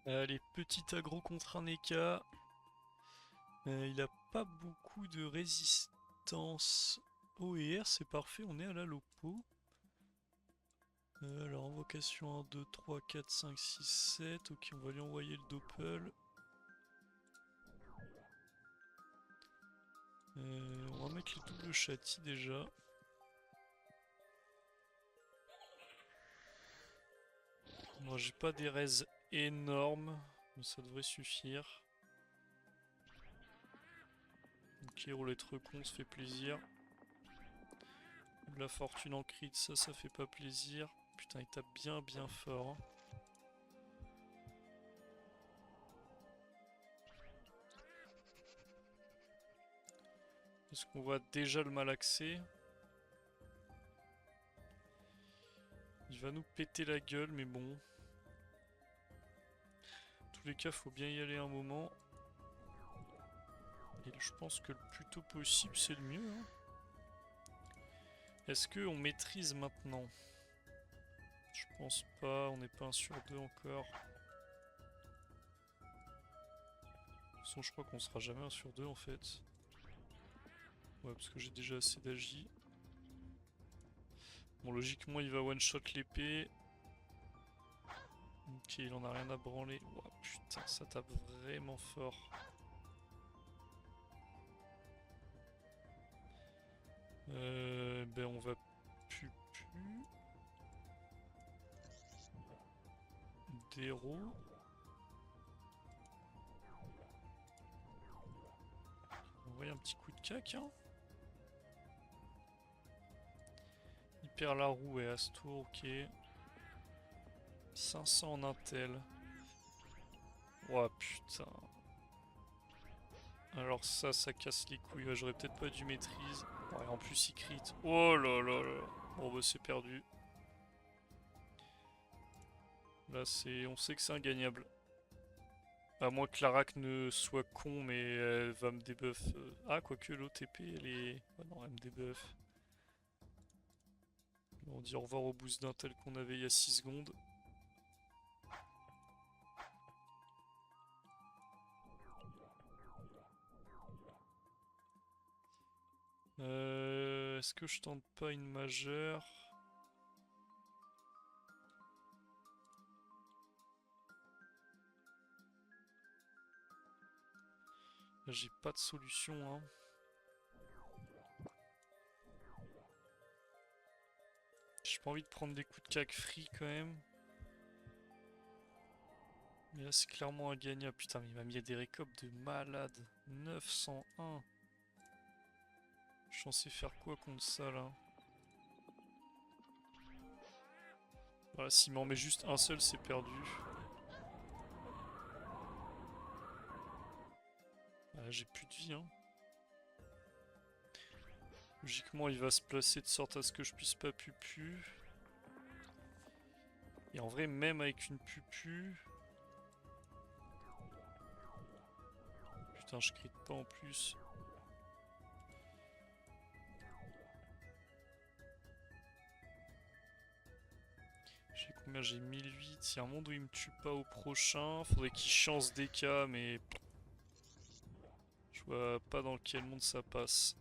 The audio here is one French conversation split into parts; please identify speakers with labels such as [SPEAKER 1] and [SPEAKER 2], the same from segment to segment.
[SPEAKER 1] Allez, petit aggro contre un Eka. Il a pas beaucoup de résistance. O et R, c'est parfait, on est à la lopo. Alors, invocation 1, 2, 3, 4, 5, 6, 7. Ok, on va lui envoyer le doppel. On va mettre le double châti déjà. Moi, j'ai pas des raises énormes, mais ça devrait suffire. Ok, roulette recon, ça fait plaisir. De la fortune en crit, ça fait pas plaisir. Putain, il tape bien fort, hein. Est-ce qu'on va déjà le malaxer? Il va nous péter la gueule, mais bon. En tous les cas, faut bien y aller un moment. Et je pense que le plus tôt possible, c'est le mieux, hein. Est-ce qu'on maîtrise maintenant? Je pense pas, on n'est pas 1 sur 2 encore. De toute façon, je crois qu'on sera jamais 1 sur 2 en fait. Ouais, parce que j'ai déjà assez d'agi. Bon, logiquement, il va one-shot l'épée. Ok, il en a rien à branler. Ouah, putain, ça tape vraiment fort. Ben on va pu Déro. On va un petit coup de cac, hein. Il perd la roue et Astour, ok. 500 en intel. Ouah, putain. Alors ça casse les couilles. Ouais, j'aurais peut-être pas dû maîtrise. Ouais, en plus, il crit. Oh là là là. Bon, bah, c'est perdu. Là, on sait que c'est ingagnable. À moins que l'Arak ne soit con, mais elle va me débuff. Ah, quoique l'OTP, elle est. Ah non, elle me débuff. On dit au revoir au boost d'intel qu'on avait il y a 6 secondes. Est-ce que je tente pas une majeure? Là, j'ai pas de solution, hein. J'ai pas envie de prendre des coups de cac free quand même. Mais là, c'est clairement un gagnant. Putain, mais il m'a mis des récopes de malade. 901. Je suis censé faire quoi contre ça là? Voilà, s'il m'en met juste un seul, c'est perdu. Ah, j'ai plus de vie, hein. Logiquement, il va se placer de sorte à ce que je puisse pas pupu. Et en vrai, même avec une pupu... Putain, je crie pas en plus. J'ai combien? J'ai 1008. Il y a un monde où il me tue pas au prochain. Faudrait qu'il chance DK, mais... Je vois pas dans quel monde ça passe.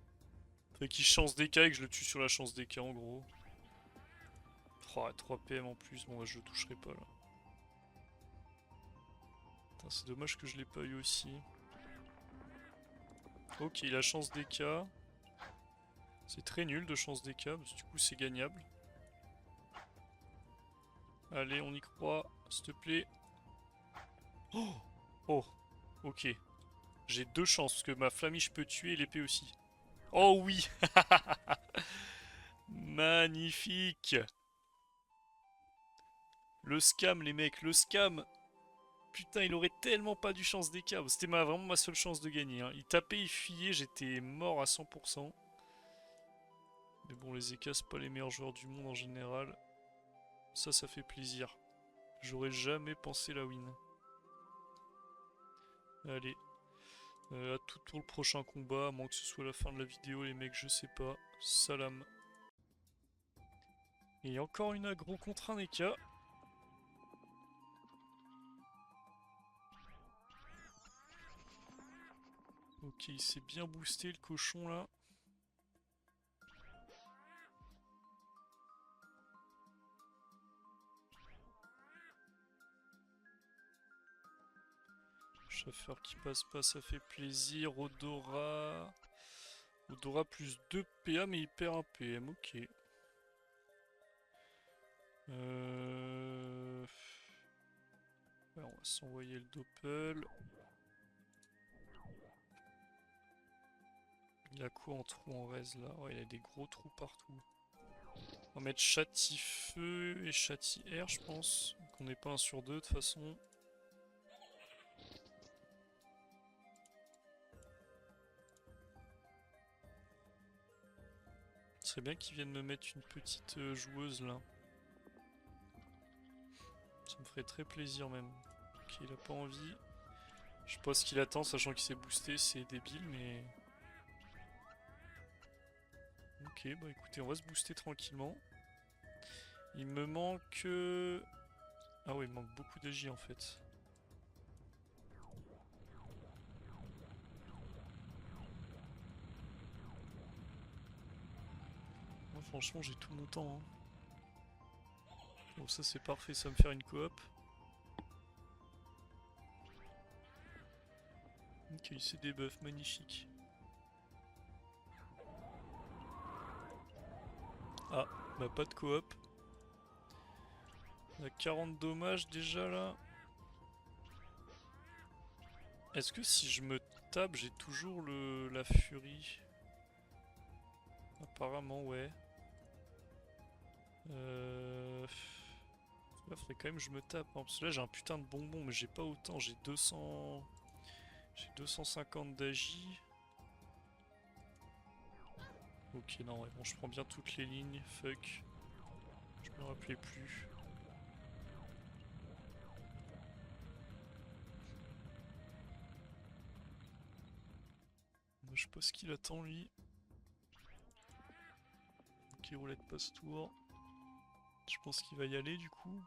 [SPEAKER 1] Faudrait qu'il chance DK et que je le tue sur la chance DK en gros. Oh, 3 PM en plus, bon bah, je le toucherai pas là. C'est dommage que je l'ai pas eu aussi. Ok, il a chance DK. C'est très nul de chance DK, parce que du coup c'est gagnable. Allez, on y croit, s'il te plaît. Oh, oh, ok. J'ai 2 chances, parce que ma flamiche peut tuer et l'épée aussi. Oh oui. Magnifique. Le scam, les mecs, le scam. Putain, il aurait tellement pas dû chance des câbles. C'était vraiment ma seule chance de gagner, hein. Il tapait, il fuyait, j'étais mort à 100%. Mais bon, les EK, c'est pas les meilleurs joueurs du monde en général. Ça fait plaisir. J'aurais jamais pensé la win. Allez. À tout pour le prochain combat, à moins que ce soit la fin de la vidéo, les mecs, je sais pas. Salam. Et encore une aggro contre un EK. Ok, il s'est bien boosté le cochon là. Chauffeur qui passe pas, ça fait plaisir. Odora. Odora plus 2 PA mais il perd un PM, ok. Ouais, on va s'envoyer le doppel. Il a quoi en trou en raise là? Ouais, il a des gros trous partout. On va mettre châti feu et châti air, je pense. Qu'on n'est pas un sur deux de toute façon. Ce serait bien qu'ils viennent me mettre une petite joueuse là. Ça me ferait très plaisir même. Ok, il a pas envie. Je sais pas ce qu'il attend, sachant qu'il s'est boosté, c'est débile, mais... Ok, bah écoutez, on va se booster tranquillement. Il me manque... Ah ouais, il me manque beaucoup d'AJ en fait. Moi franchement j'ai tout mon temps. Hein. Bon ça c'est parfait, ça va me faire une coop. Ok, c'est des buffs, magnifique. Ah, bah pas de coop. On a 40 dommages déjà là. Est-ce que si je me tape, j'ai toujours la furie? Apparemment ouais. Là faudrait quand même que je me tape. Hein, parce que là j'ai un putain de bonbon mais j'ai pas autant. J'ai 200... J'ai 250 d'agi. Ok non ouais, bon je prends bien toutes les lignes. Fuck. Je me rappelais plus. Je sais pas ce qu'il attend lui. Ok, roulette passe-tour. Je pense qu'il va y aller du coup.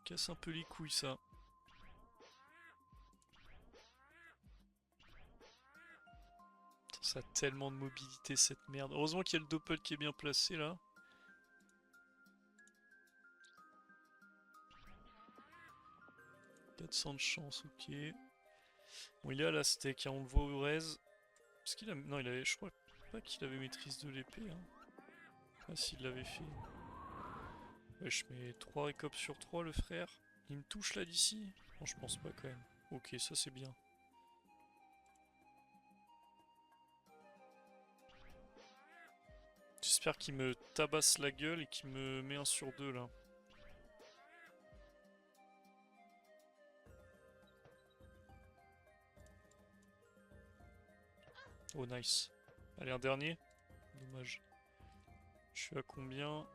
[SPEAKER 1] Casse un peu les couilles ça. Ça a tellement de mobilité cette merde. Heureusement qu'il y a le doppel qui est bien placé là. « 400 de chance, ok. Bon, il est à la steak, hein, on le voit au raise. Est-ce qu'il a... Non, il avait... je crois pas qu'il avait maîtrise de l'épée. Hein. Ah, s'il l'avait fait. Ouais, je mets 3 récops sur 3, le frère. Il me touche là d'ici? Non, je pense pas quand même. Ok, ça c'est bien. J'espère qu'il me tabasse la gueule et qu'il me met un sur 2 là. Oh nice. Allez, un dernier. Dommage. Je suis à combien?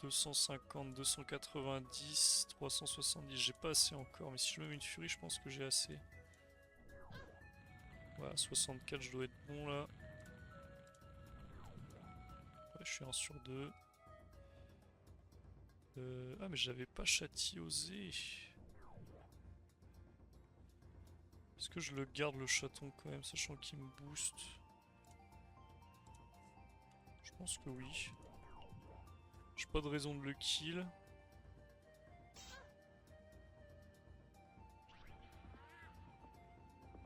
[SPEAKER 1] 250, 290, 370. J'ai pas assez encore, mais si je me mets une furie, je pense que j'ai assez. Voilà, 64, je dois être bon là. Ouais, je suis 1 sur 2. Ah, mais j'avais pas châti osé. Est-ce que je le garde le chaton quand même, sachant qu'il me booste? Je pense que oui. J'ai pas de raison de le kill.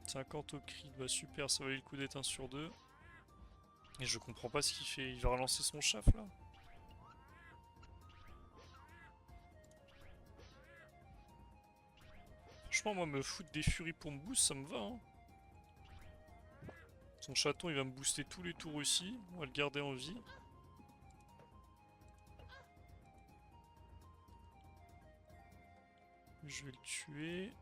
[SPEAKER 1] « 50 au crit, bah super, ça valait le coup d'être 1 sur 2. Et je comprends pas ce qu'il fait, il va relancer son chaf là. Franchement, moi, me foutre des furies pour me boost, ça me va. Hein. Son chaton, il va me booster tous les tours aussi. On va le garder en vie. Je vais le tuer.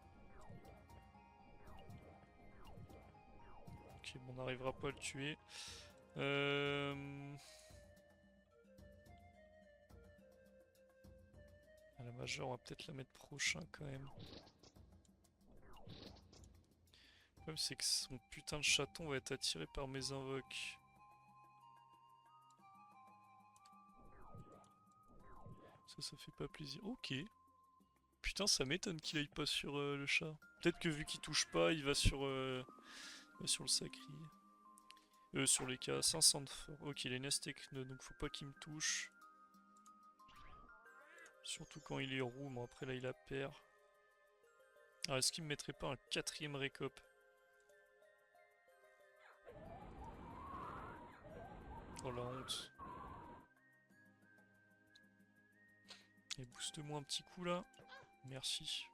[SPEAKER 1] Ok, bon, on n'arrivera pas à le tuer. À la majeure, on va peut-être la mettre prochain quand même. Le problème, c'est que son putain de chaton va être attiré par mes invoques. Ça fait pas plaisir. Ok. Putain, ça m'étonne qu'il aille pas sur le chat. Peut-être que vu qu'il touche pas, il va sur le sacré. Sur les cas 500 de fort. Ok, il est Nestekne, donc faut pas qu'il me touche. Surtout quand il est roux, mais après là il a perd. Ah, est-ce qu'il me mettrait pas un quatrième récop? Oh la honte. Et booste-moi un petit coup là. Merci.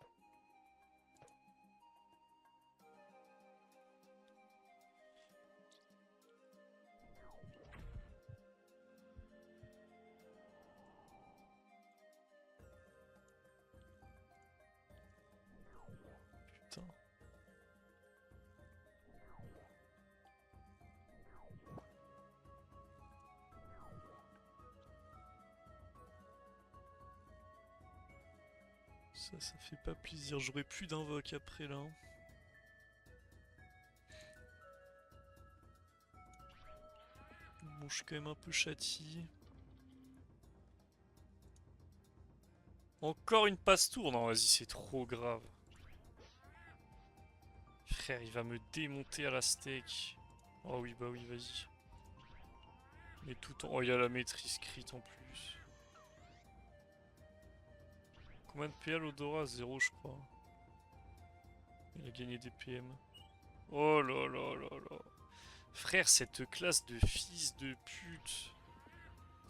[SPEAKER 1] Putain. Ça fait pas plaisir. J'aurais plus d'invoque après là. Bon, je suis quand même un peu châti. Encore une passe-tour? Non, vas-y, c'est trop grave. Frère, il va me démonter à la steak. Oh oui, bah oui, vas-y. Mais tout en... Oh, il y a la maîtrise crit en plus. Combien de PA l'Odora? 0, je crois. Il a gagné des PM. Oh là là là là. Frère, cette classe de fils de pute.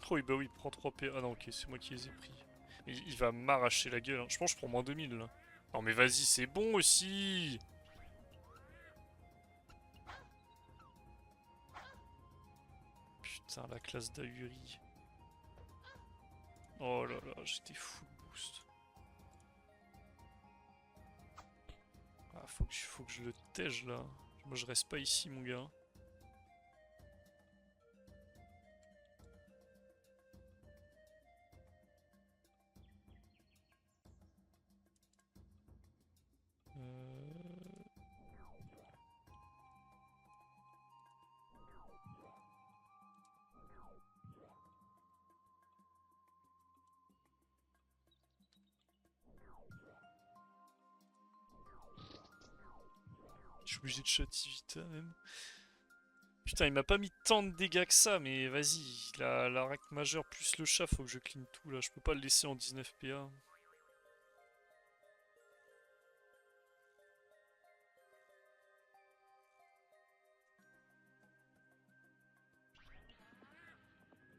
[SPEAKER 1] Oh oui, bah oui, prends 3 PA. Ah non, ok, c'est moi qui les ai pris. Mais il va m'arracher la gueule. Hein. Je pense que je prends moins 2000 là. Non mais vas-y, c'est bon aussi. Putain, la classe d'Ahuri. Oh là là, j'étais full boost. Ah, faut que je le tège là. Moi je reste pas ici mon gars. Euh... Je suis obligé de châti vita même. Putain, il m'a pas mis tant de dégâts que ça, mais vas-y, la rack majeure plus le chat, faut que je clean tout là. Je peux pas le laisser en 19 PA.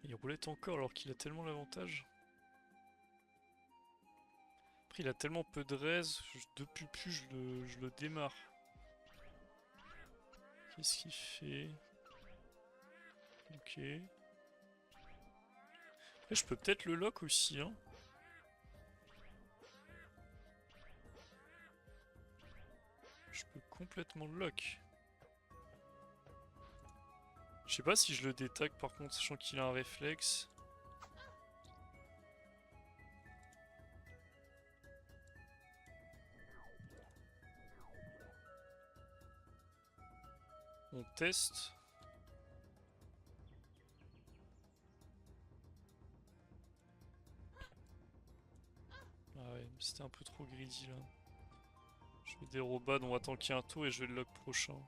[SPEAKER 1] Il roulette encore alors qu'il a tellement l'avantage. Après, il a tellement peu de raise, depuis plus je le démarre. Qu'est-ce qu'il fait? Ok. Après, je peux peut-être le lock aussi, hein. Je peux complètement le lock. Je sais pas si je le détecte par contre, sachant qu'il a un réflexe. On teste. Ah ouais, c'était un peu trop greedy là. Je vais des robots, on va tanker un tour et je vais le lock prochain.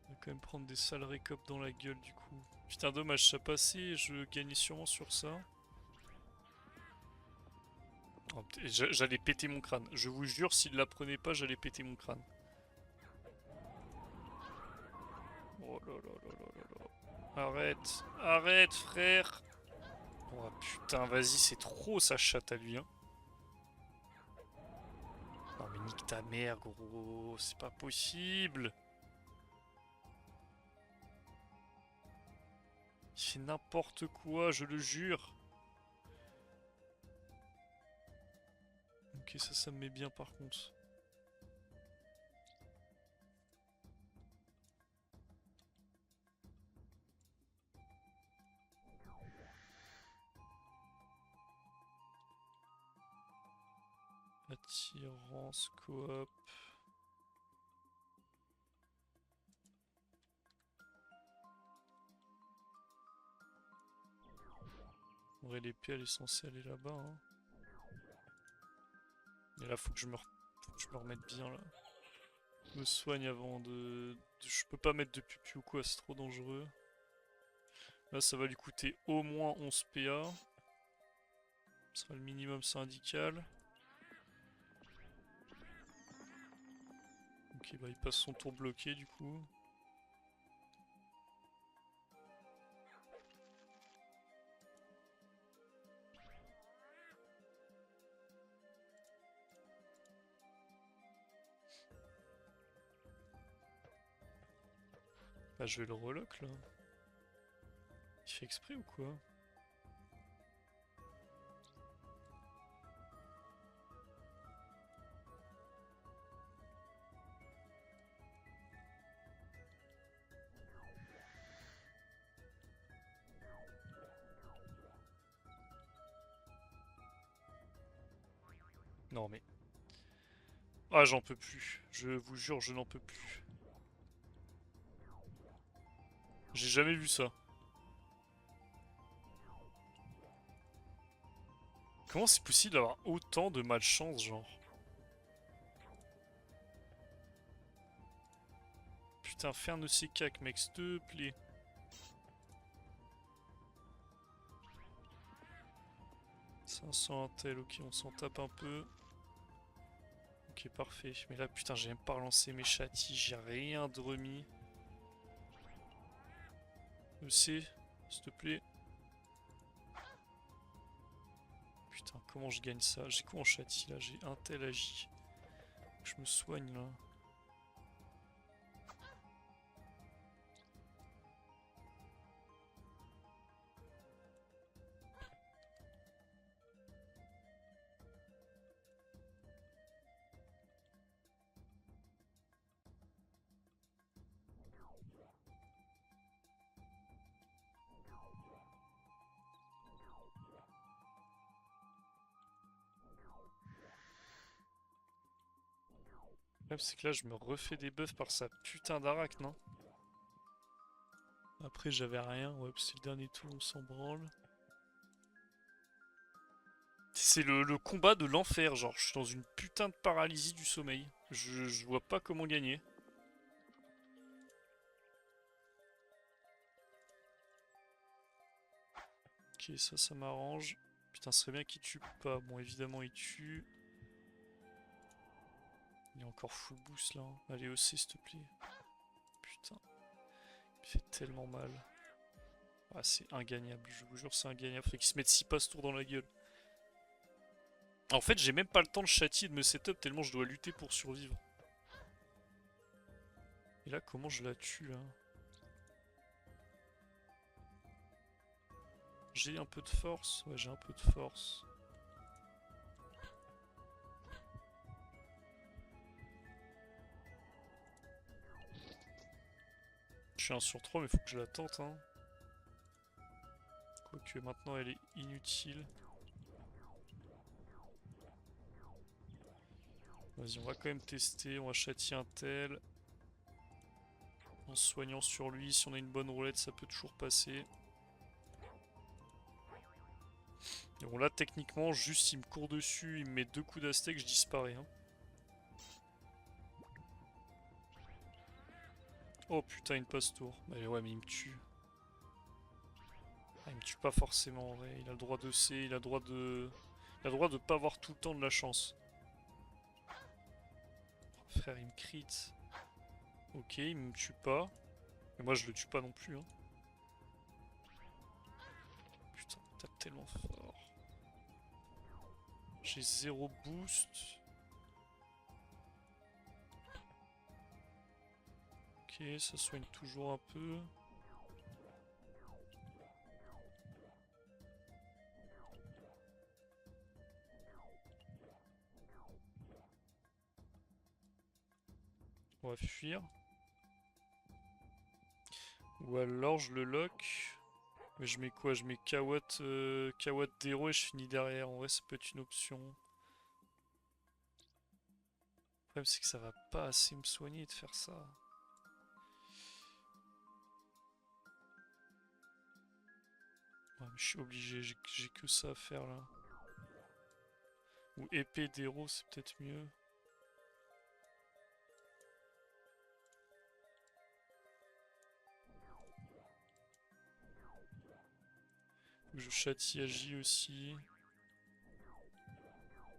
[SPEAKER 1] On va quand même prendre des sales récops dans la gueule du coup. Putain, dommage, ça passait, je gagnais sûrement sur ça. Oh, j'allais péter mon crâne. Je vous jure, s'il la prenait pas, j'allais péter mon crâne. Oh là là là là là là. Arrête, arrête, frère. Oh putain, vas-y, c'est trop sa chatte à lui, hein. Non mais nique ta mère, gros, c'est pas possible. Il fait n'importe quoi, je le jure. Ok, ça me met bien par contre. Attirance, coop. En vrai, l'épée, elle est censée aller là-bas. Hein. Mais là, faut que faut que je me remette bien, là. Je me soigne avant Je peux pas mettre de pupu ou quoi, c'est trop dangereux. Là, ça va lui coûter au moins 11 PA. Ce sera le minimum syndical. Ok, bah il passe son tour bloqué, du coup. Bah, je vais le relock, là. Il fait exprès ou quoi? Non, mais... Ah, j'en peux plus. Je vous jure, je n'en peux plus. J'ai jamais vu ça. Comment c'est possible d'avoir autant de malchance, genre? Putain, fais un de ces cacs, mec, s'il te plaît. $500 intel, ok, on s'en tape un peu. Ok, parfait. Mais là, putain, j'ai même pas relancé mes châtis, j'ai rien de remis. EC, s'il te plaît. Putain, comment je gagne ça? J'ai quoi en châti là? J'ai un tel agi. Je me soigne là. Le problème, c'est que là, je me refais des buffs par sa putain d'arac, non? Après, j'avais rien. Ouais, c'est le dernier tour, on s'en branle. C'est le combat de l'enfer, genre. Je suis dans une putain de paralysie du sommeil. Je vois pas comment gagner. Ok, ça m'arrange. Putain, ce serait bien qu'il tue pas. Bon, évidemment, il tue. Il est encore full boost là. Hein. Allez, OC, s'il te plaît. Putain, il fait tellement mal. Ah, c'est ingagnable, je vous jure, c'est ingagnable. Faut qu'il se mette 6 passe-tours dans la gueule. En fait, j'ai même pas le temps de châtier et de me setup tellement je dois lutter pour survivre. Et là, comment je la tue là? J'ai un peu de force. Ouais, j'ai un peu de force. Je suis 1 sur 3, mais faut que je la tente. Hein. Quoique maintenant elle est inutile. Vas-y, on va quand même tester. On va châtier un tel. En se soignant sur lui. Si on a une bonne roulette, ça peut toujours passer. Et bon, là, techniquement, juste il me court dessus, il me met 2 coups d'astec, je disparais. Hein. Oh putain, une passe-tour. Bah ouais, mais il me tue. Ah, il me tue pas forcément en vrai. Il a le droit de C, il a le droit de. Il a le droit de pas avoir tout le temps de la chance. Oh, frère, il me crit. Ok, il me tue pas. Mais moi, je le tue pas non plus. Hein. Putain, tape tellement fort. J'ai 0 boost. Ok, ça soigne toujours un peu. On va fuir. Ou alors je le lock. Mais je mets quoi? Je mets Kawat, Kawat d'héros et je finis derrière. En vrai, ça peut être une option. Le problème, c'est que ça va pas assez me soigner de faire ça. Ouais, mais Je suis obligé, j'ai que ça à faire là. Ou épée d'héros, c'est peut-être mieux. Je châtie Agi aussi.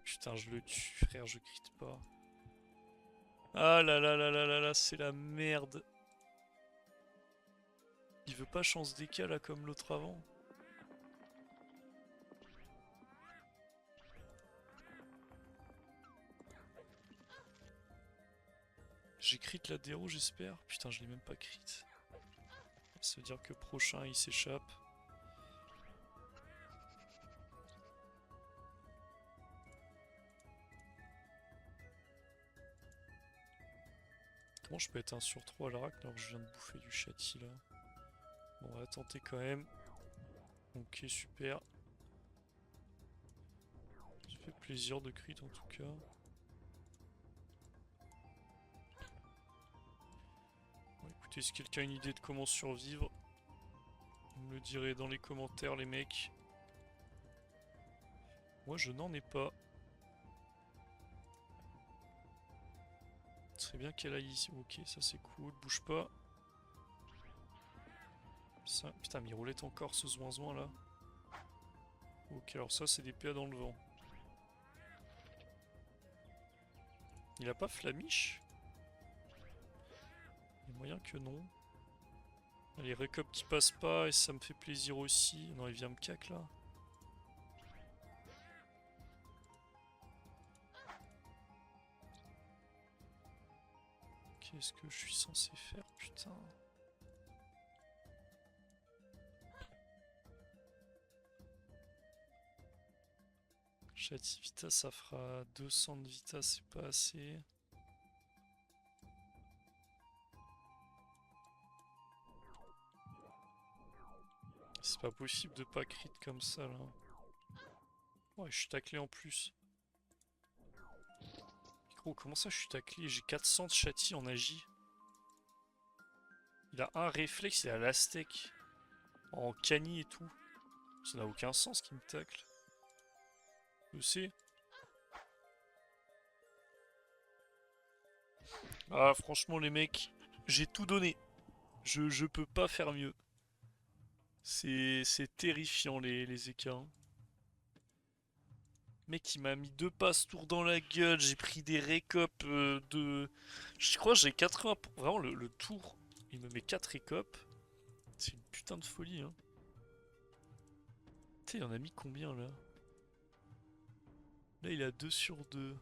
[SPEAKER 1] Putain, je le tue, frère, je quitte pas. Ah là là là là là là, c'est la merde. Il veut pas chance d'éca là comme l'autre avant. J'ai crit la déro, j'espère. Putain, je l'ai même pas crit. Ça veut dire que prochain il s'échappe. Comment je peux être 1 sur 3 à l'Arac alors que je viens de bouffer du châti là? Bon, on va tenter quand même. Ok, super. Ça fait plaisir de crit en tout cas. Bon, écoutez, si quelqu'un a une idée de comment survivre, vous me le direz dans les commentaires les mecs. Moi je n'en ai pas. Ce serait bien qu'elle aille ici. Ok, ça c'est cool, bouge pas. Ça... Putain, mais il roulait encore ce zouin là. Ok, alors ça c'est des PA dans le vent. Il a pas Flamiche? Il y a moyen que non. Les récops qui passent pas et ça me fait plaisir aussi. Non, il vient me cac là. Qu'est-ce que je suis censé faire, putain? Châti Vita, ça fera 200 de Vita, c'est pas assez. C'est pas possible de pas crit comme ça là. Ouais, je suis taclé en plus. Gros, comment ça je suis taclé? J'ai 400 de châti en agi. Il a un réflexe, il a l'astec. En cani et tout. Ça n'a aucun sens qu'il me tacle. Je sais. Ah, franchement, les mecs, j'ai tout donné. Je peux pas faire mieux. C'est terrifiant, les écarts. Hein. Mec, il m'a mis 2 passe-tours dans la gueule. J'ai pris des récopes de. Je crois que j'ai 80. Vraiment, le tour, il me met 4 récopes. C'est une putain de folie, hein. Tu sais, il en a mis combien là? Là, il a 2 sur 2.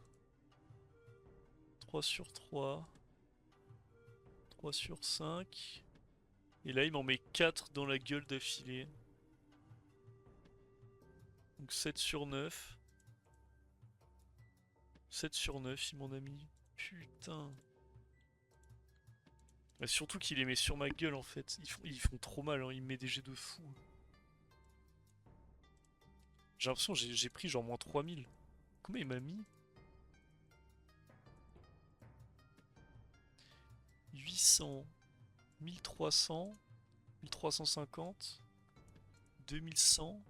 [SPEAKER 1] 3 sur 3. 3 sur 5. Et là, il m'en met 4 dans la gueule d'affilée. Donc 7 sur 9. 7 sur 9, il m'en a mis. Putain. Mais surtout qu'il les met sur ma gueule en fait. Ils font trop mal, hein. Il me met des jets de fou. J'ai l'impression que j'ai pris genre moins 3000. Combien il m'a mis? 800, 1300, 1350, 2100,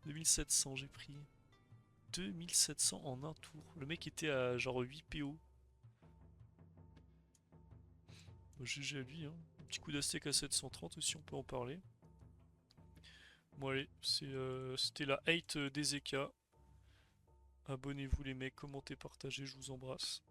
[SPEAKER 1] 2700 j'ai pris. 2700 en un tour. Le mec était à genre 8 PO. Bon, GG à lui, hein. Un petit coup d'astec à 730 aussi, on peut en parler. Bon allez, c'était la hate des EK. Abonnez-vous les mecs, commentez, partagez, je vous embrasse.